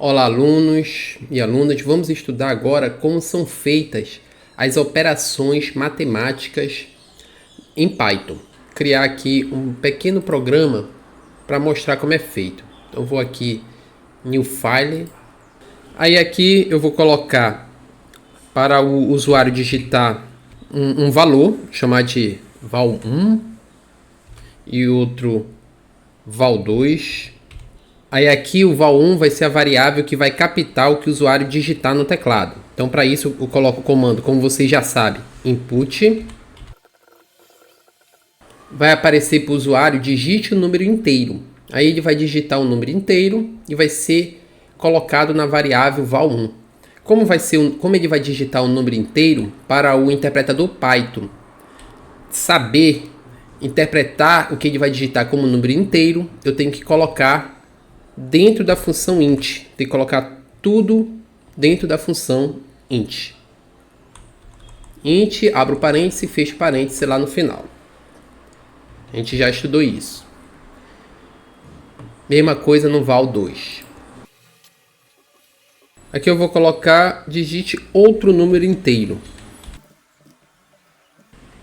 Olá, alunos e alunas. Vamos estudar agora como são feitas as operações matemáticas em Python. Criar aqui um pequeno programa para mostrar como é feito. Então, vou aqui, New File. Aí aqui eu vou colocar para o usuário digitar um valor, chamar de val1 e outro val2. Aí aqui o val1 vai ser a variável que vai captar o que o usuário digitar no teclado. Então, para isso, eu coloco o comando, como vocês já sabem, input. Vai aparecer para o usuário, digite o número inteiro. Aí ele vai digitar o número inteiro e vai ser colocado na variável val1. Como ele vai digitar o número inteiro, para o interpretador Python saber interpretar o que ele vai digitar como número inteiro, eu tenho que colocar dentro da função int. Tem que colocar tudo dentro da função int. Int, abro parênteses, fecho parênteses lá no final. A gente já estudou isso. Mesma coisa no val2. Aqui eu vou colocar, digite outro número inteiro.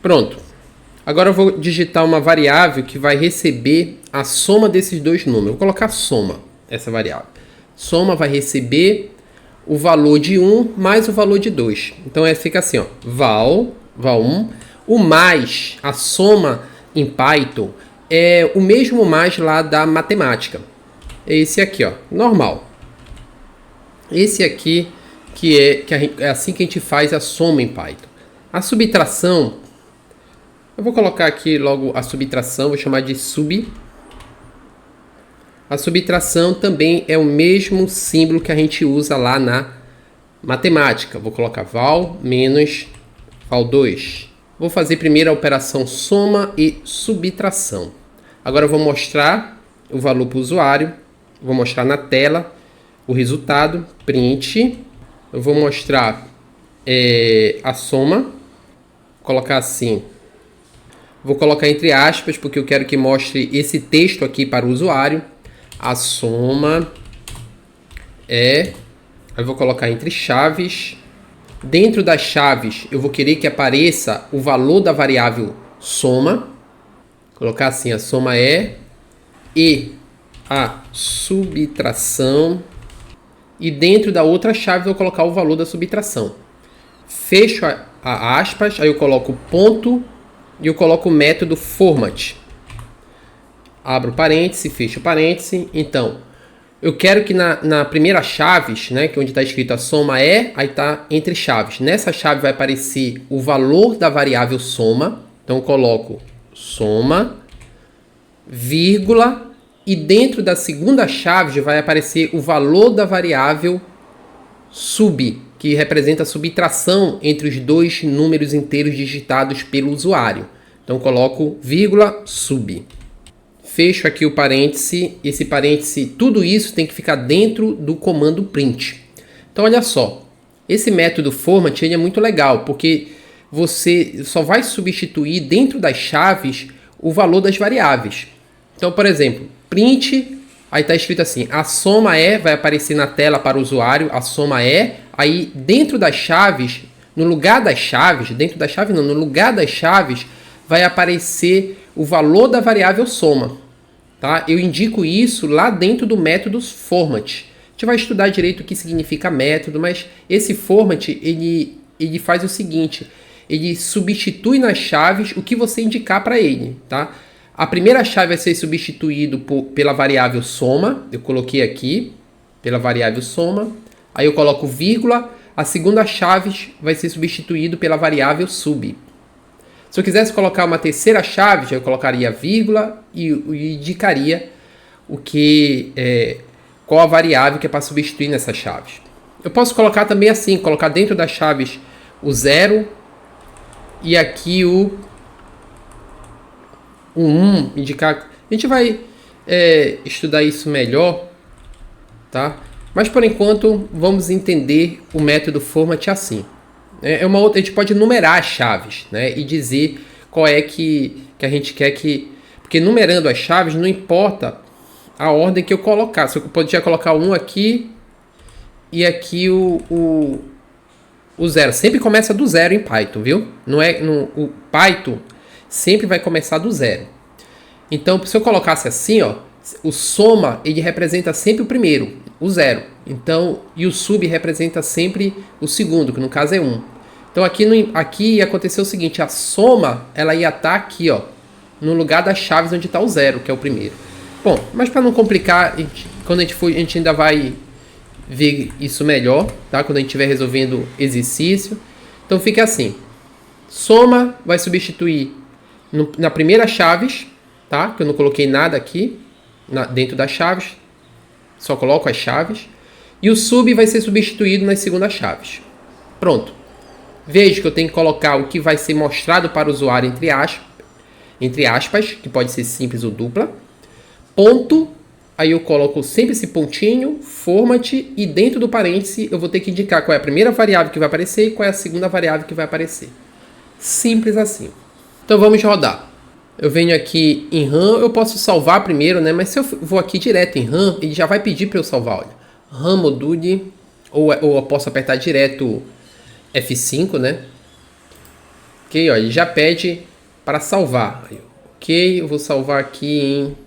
Pronto. Agora eu vou digitar uma variável que vai receber a soma desses dois números. Vou colocar soma, essa variável. Soma vai receber o valor de 1 mais o valor de 2. Então fica assim, ó, val1. O mais, a soma em Python, é o mesmo mais lá da matemática. É esse aqui, ó, normal. Esse aqui é assim que a gente faz a soma em Python. A subtração, eu vou colocar aqui logo a subtração, vou chamar de sub. A subtração também é o mesmo símbolo que a gente usa lá na matemática. Vou colocar val menos val2. Vou fazer primeiro a operação soma e subtração. Agora eu vou mostrar o valor para o usuário. Vou mostrar na tela o resultado, print. Eu vou mostrar a soma. Vou colocar assim. Vou colocar entre aspas, porque eu quero que mostre esse texto aqui para o usuário. A soma é... Eu vou colocar entre chaves. Dentro das chaves, eu vou querer que apareça o valor da variável soma. Vou colocar assim, a soma é... E a subtração. E dentro da outra chave, eu vou colocar o valor da subtração. Fecho a aspas, aí eu coloco ponto... E eu coloco o método format. Abro parêntese, fecho parêntese. Então, eu quero que na primeira chaves, né, que é onde está escrito a soma é, aí está entre chaves. Nessa chave vai aparecer o valor da variável soma. Então, eu coloco soma, vírgula, e dentro da segunda chave vai aparecer o valor da variável sub, que representa a subtração entre os dois números inteiros digitados pelo usuário. Então, coloco vírgula sub. Fecho aqui o parêntese. Esse parêntese, tudo isso tem que ficar dentro do comando print. Então, olha só. Esse método format ele é muito legal, porque você só vai substituir dentro das chaves o valor das variáveis. Então, por exemplo, print, aí está escrito assim, a soma é, vai aparecer na tela para o usuário, a soma é. Aí, dentro das chaves, no lugar das chaves, dentro da chave não, no lugar das chaves, vai aparecer o valor da variável soma. Tá? Eu indico isso lá dentro do método format. A gente vai estudar direito o que significa método, mas esse format, ele faz o seguinte, ele substitui nas chaves o que você indicar para ele. Tá? A primeira chave vai ser substituído pela variável soma, eu coloquei aqui, pela variável soma. Aí eu coloco vírgula, a segunda chave vai ser substituído pela variável sub. Se eu quisesse colocar uma terceira chave, eu colocaria vírgula e indicaria qual a variável que é para substituir nessa chave. Eu posso colocar também assim, colocar dentro das chaves o 0 e aqui o 1, indicar... A gente vai estudar isso melhor, tá? Mas, por enquanto, vamos entender o método format assim. A gente pode numerar as chaves, né? E dizer qual é que a gente quer que... Porque numerando as chaves, não importa a ordem que eu colocar. Se eu podia colocar um aqui, e aqui o zero. Sempre começa do zero em Python, viu? O Python sempre vai começar do zero. Então, se eu colocasse assim, ó, o soma, ele representa sempre o primeiro, o zero. Então, e o sub representa sempre o segundo, que no caso é 1. Então, aqui aconteceu o seguinte, a soma, ela ia estar aqui, ó, no lugar das chaves onde está o zero, que é o primeiro. Bom, mas para não complicar, quando a gente ainda vai ver isso melhor, tá? Quando a gente estiver resolvendo exercício. Então, fica assim. Soma vai substituir na primeira chaves, tá? Que eu não coloquei nada aqui dentro das chaves. Só coloco as chaves. E o sub vai ser substituído nas segundas chaves. Pronto. Veja que eu tenho que colocar o que vai ser mostrado para o usuário entre aspas, que pode ser simples ou dupla. Ponto. Aí eu coloco sempre esse pontinho, format, e dentro do parêntese eu vou ter que indicar qual é a primeira variável que vai aparecer e qual é a segunda variável que vai aparecer. Simples assim. Então vamos rodar. Eu venho aqui em RAM, eu posso salvar primeiro, né? Mas se eu vou aqui direto em RAM, ele já vai pedir para eu salvar, olha. RAM module, ou eu posso apertar direto F5, né? Ok, ó, ele já pede para salvar. Ok, eu vou salvar aqui em...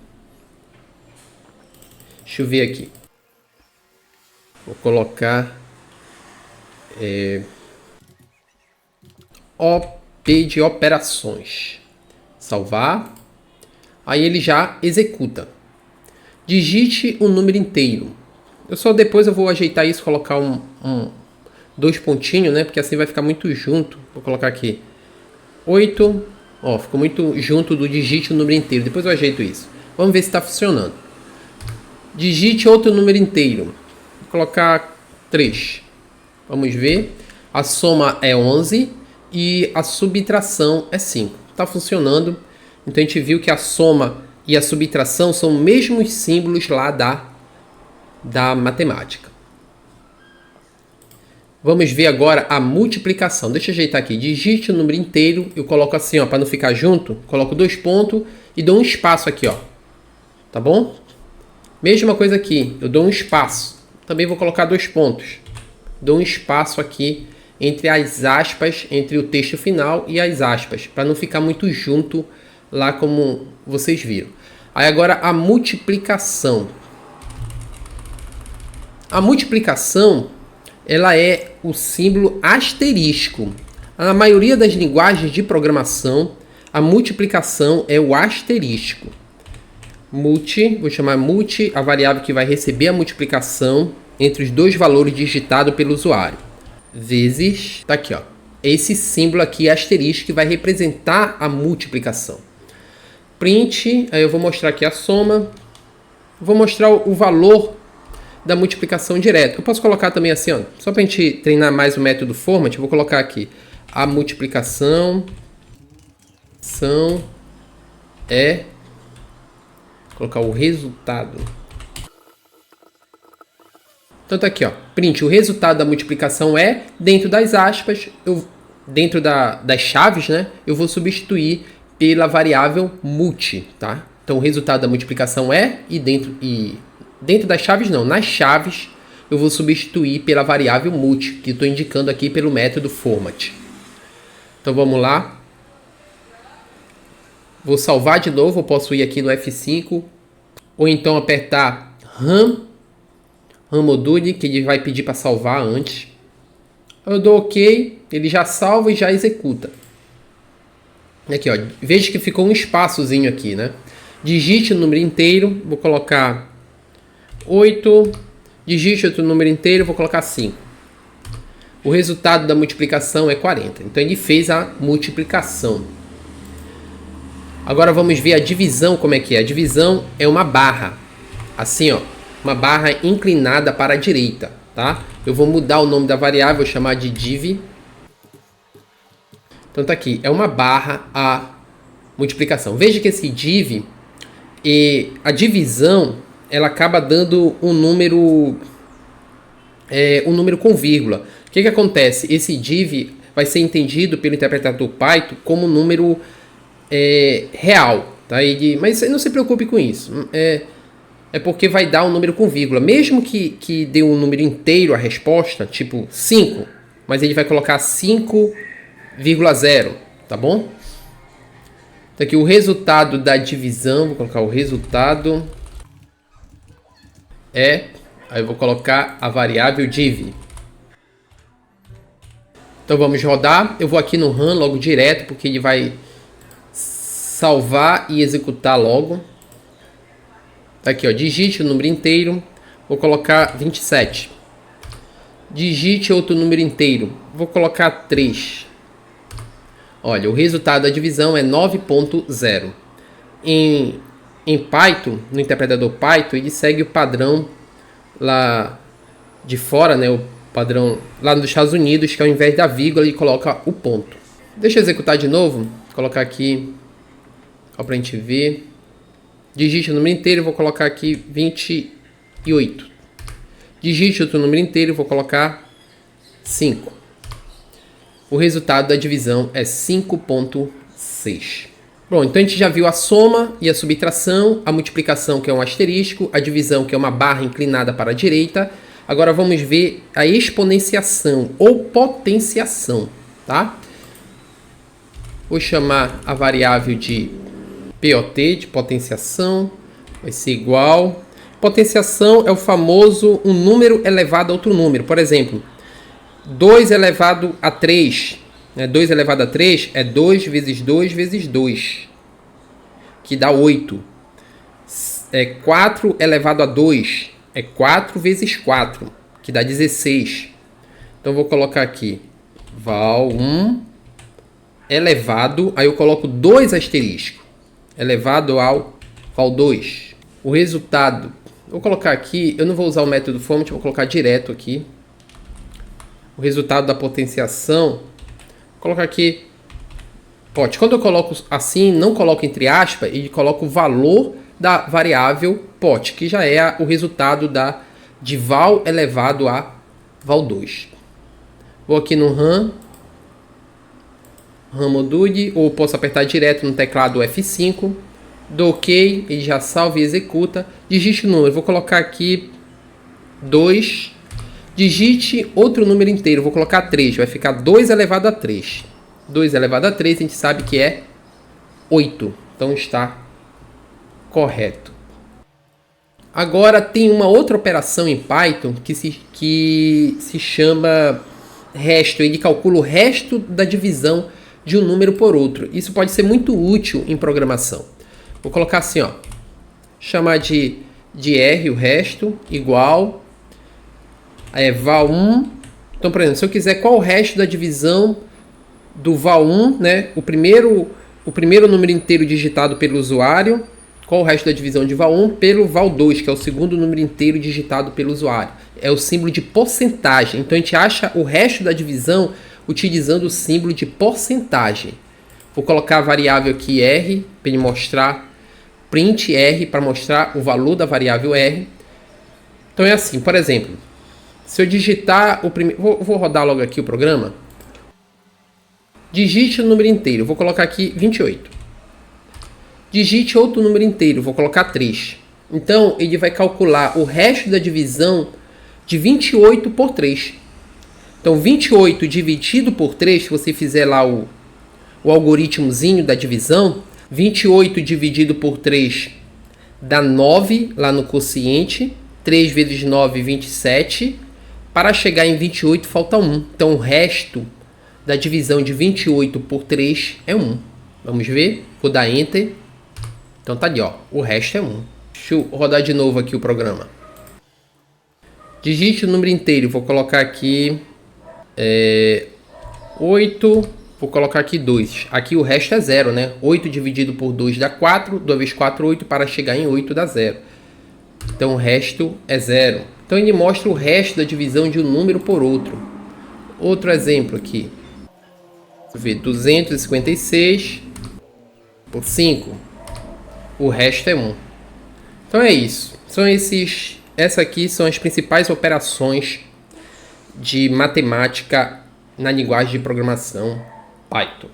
Deixa eu ver aqui. Vou colocar OP de operações. Salvar. Aí ele já executa. Digite um número inteiro. Depois eu vou ajeitar isso, colocar dois pontinhos, né? Porque assim vai ficar muito junto. Vou colocar aqui 8. Ó, ficou muito junto do digite um número inteiro. Depois eu ajeito isso. Vamos ver se está funcionando. Digite outro número inteiro. Vou colocar 3. Vamos ver. A soma é 11 e a subtração é 5. Está funcionando. Então a gente viu que a soma e a subtração são os mesmos símbolos lá da matemática. Vamos ver agora a multiplicação. Deixa eu ajeitar aqui. Digite o número inteiro. Eu coloco assim, ó, para não ficar junto. Coloco 2 pontos e dou um espaço aqui, ó. Tá bom? Mesma coisa aqui, eu dou um espaço. Também vou colocar 2 pontos. Dou um espaço aqui entre as aspas, entre o texto final e as aspas, para não ficar muito junto lá como vocês viram. Aí agora a multiplicação. A multiplicação, ela é o símbolo asterisco. Na maioria das linguagens de programação, a multiplicação é o asterisco. Vou chamar multi, a variável que vai receber a multiplicação entre os dois valores digitados pelo usuário. Vezes, tá aqui, ó. Esse símbolo aqui, asterisco, que vai representar a multiplicação. Print, aí eu vou mostrar aqui a soma. Vou mostrar o valor da multiplicação direto. Eu posso colocar também assim, ó, só para a gente treinar mais o método format, eu vou colocar aqui a multiplicação é... Colocar o resultado. Então tá aqui, ó. Print, o resultado da multiplicação é, dentro das aspas, dentro das chaves, né? Eu vou substituir pela variável multi, tá? Então o resultado da multiplicação é, e dentro das chaves não, nas chaves eu vou substituir pela variável multi, que estou indicando aqui pelo método format. Então vamos lá. Vou salvar de novo, eu posso ir aqui no F5, ou então apertar RAM module, que ele vai pedir para salvar antes. Eu dou OK, ele já salva e já executa. Aqui, ó, veja que ficou um espaçozinho aqui, né? Digite o número inteiro, vou colocar 8. Digite outro número inteiro, vou colocar 5. O resultado da multiplicação é 40. Então ele fez a multiplicação. Agora vamos ver a divisão, como é que é. A divisão é uma barra, assim, ó, uma barra inclinada para a direita, tá? Eu vou mudar o nome da variável, vou chamar de div. Então tá aqui, é uma barra a multiplicação. Veja que esse div, a divisão, ela acaba dando um número com vírgula. O que acontece? Esse div vai ser entendido pelo interpretador Python como um número real, tá? Mas não se preocupe com isso. é porque vai dar um número com vírgula. Mesmo que dê um número inteiro a resposta, tipo 5, mas ele vai colocar 5,0, tá bom? Então aqui o resultado da divisão, vou colocar o resultado é, aí eu vou colocar a variável div. Então vamos rodar, eu vou aqui no run logo direto, porque ele vai salvar e executar logo. Aqui, ó, digite o número inteiro, vou colocar 27. Digite outro número inteiro, vou colocar 3. Olha, o resultado da divisão é 9.0. Em Python, no interpretador Python, ele segue o padrão lá de fora, né? O padrão lá nos Estados Unidos, que ao invés da vírgula ele coloca o ponto. Deixa eu executar de novo, vou colocar aqui, ó, pra gente ver. Digite o número inteiro, vou colocar aqui 28. Digite outro número inteiro, vou colocar 5. O resultado da divisão é 5.6. Bom, então a gente já viu a soma e a subtração, a multiplicação, que é um asterisco, a divisão, que é uma barra inclinada para a direita. Agora vamos ver a exponenciação ou potenciação, tá? Vou chamar a variável de POT, de potenciação, vai ser igual. Potenciação é o famoso um número elevado a outro número. Por exemplo, 2 elevado a 3. 2 elevado a 3 é 2 vezes 2 vezes 2, que dá 8. 4 elevado a 2 é 4 vezes 4, que dá 16. Então vou colocar aqui val1 elevado, aí eu coloco 2 asteriscos, elevado ao val2. O resultado, vou colocar aqui, eu não vou usar o método FORMAT, vou colocar direto aqui. O resultado da potenciação, vou colocar aqui pot. Quando eu coloco assim, não coloco entre aspas, e coloco o valor da variável pot, que já é o resultado de val elevado a val2. Vou aqui no run module, ou posso apertar direto no teclado F5, dou OK, ele já salva e executa. Digite o número, vou colocar aqui 2. Digite outro número inteiro, vou colocar 3, vai ficar 2 elevado a 3. 2 elevado a 3 a gente sabe que é 8, então está correto. Agora tem uma outra operação em Python que se chama resto, ele calcula o resto da divisão de um número por outro. Isso pode ser muito útil em programação. Vou colocar assim, ó, chamar de R o resto, igual val1. Então, por exemplo, se eu quiser qual o resto da divisão do val1, né, o primeiro número inteiro digitado pelo usuário, qual o resto da divisão de val1 pelo val2, que é o segundo número inteiro digitado pelo usuário. É o símbolo de porcentagem. Então a gente acha o resto da divisão utilizando o símbolo de porcentagem. Vou colocar a variável aqui R para ele mostrar, print R para mostrar o valor da variável R. Então é assim, por exemplo, se eu digitar o primeiro, vou rodar logo aqui o programa. Digite o número inteiro, vou colocar aqui 28. Digite outro número inteiro, vou colocar 3. Então ele vai calcular o resto da divisão de 28 por 3. Então 28 dividido por 3, se você fizer lá o algoritmozinho da divisão, 28 dividido por 3 dá 9 lá no quociente. 3 vezes 9, 27. Para chegar em 28 falta 1. Então o resto da divisão de 28 por 3 é 1. Vamos ver? Vou dar Enter. Então tá ali, ó. O resto é 1. Deixa eu rodar de novo aqui o programa. Digite o número inteiro. Vou colocar aqui 8. Vou colocar aqui 2. Aqui o resto é 0, né? 8 dividido por 2 dá 4. 2 vezes 4, 8. Para chegar em 8 dá 0. Então o resto é 0. Então ele mostra o resto da divisão de um número por outro. Outro exemplo aqui. Vou ver, 256 por 5. O resto é 1. Então é isso. Essas aqui são as principais operações de matemática na linguagem de programação Python.